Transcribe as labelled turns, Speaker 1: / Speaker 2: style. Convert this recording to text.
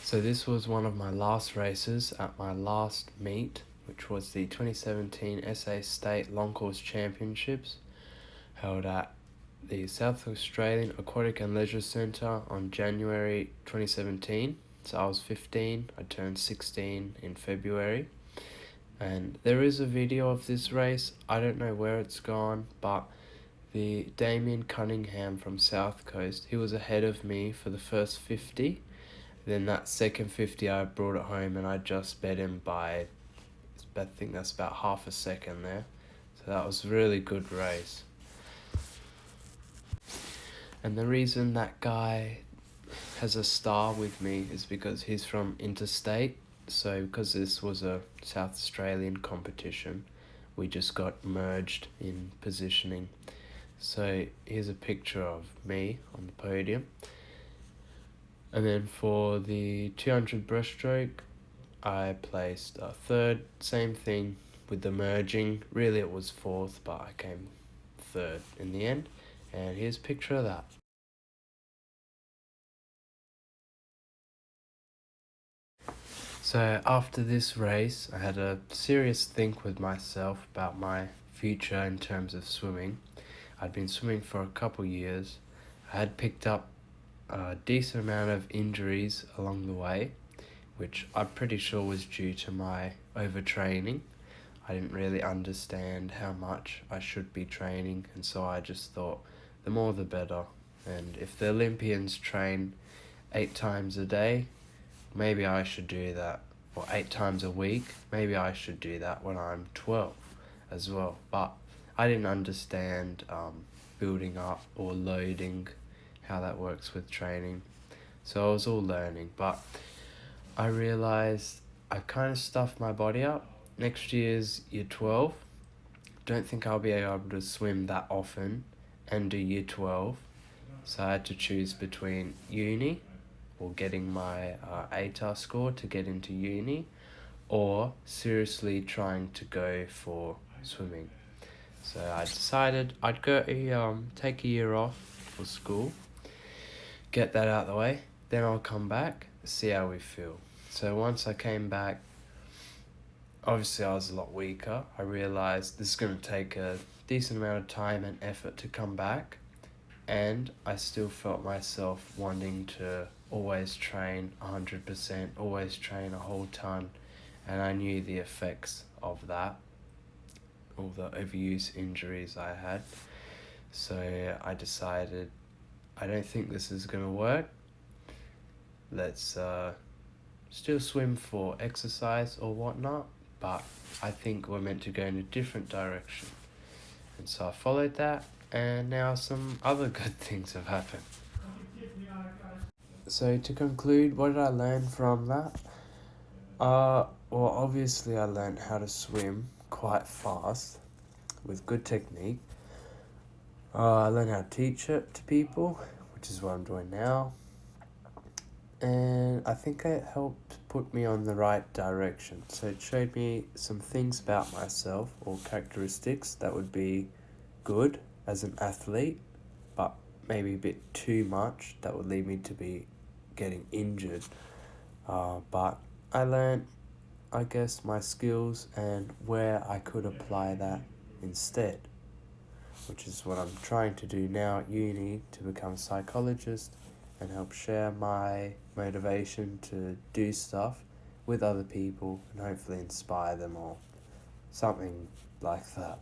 Speaker 1: So this was one of my last races at my last meet, which was the 2017 SA State Long Course Championships, held at the South Australian Aquatic and Leisure Centre on January 2017. So I was 15, I turned 16 in February. And there is a video of this race. I don't know where it's gone, but the Damien Cunningham from South Coast, he was ahead of me for the first 50. Then that second 50 I brought it home and I just bet him by, I think that's about half a second there. So that was a really good race. And the reason that guy has a star with me is because he's from interstate. So because this was a South Australian competition, we just got merged in positioning. So here's a picture of me on the podium. And then for the 200 breaststroke, I placed third. Same thing with the merging. Really it was fourth, but I came third in the end. And here's a picture of that. So after this race, I had a serious think with myself about my future in terms of swimming. I'd been swimming for a couple years. I had picked up a decent amount of injuries along the way, which I'm pretty sure was due to my overtraining. I didn't really understand how much I should be training, and so I just thought the more the better. And if the Olympians train 8 times a day, maybe I should do that. Or 8 times a week, maybe I should do that when I'm 12 as well. But I didn't understand building up or loading, how that works with training. So I was all learning, but I realized I kind of stuffed my body up. Next year's year 12. Don't think I'll be able to swim that often and do year 12. So I had to choose between uni or getting my ATAR score to get into uni, or seriously trying to go for swimming. So I decided I'd go take a year off for school, get that out of the way, then I'll come back, see how we feel. So once I came back, obviously I was a lot weaker. I realized this is going to take a decent amount of time and effort to come back, and I still felt myself wanting to always train 100%, always train a whole ton, and I knew the effects of that, all the overuse injuries I had. So I decided, I don't think this is going to work. Let's still swim for exercise or whatnot, but I think we're meant to go in a different direction. And so I followed that, and now some other good things have happened. So to conclude, what did I learn from that? Well, obviously I learned how to swim quite fast with good technique. I learned how to teach it to people, which is what I'm doing now. And I think it helped put me on the right direction. So it showed me some things about myself, or characteristics that would be good as an athlete, but maybe a bit too much that would lead me to be getting injured. But I learned, I guess, my skills and where I could apply that instead, which is what I'm trying to do now at uni, to become a psychologist and help share my motivation to do stuff with other people and hopefully inspire them, or something like that.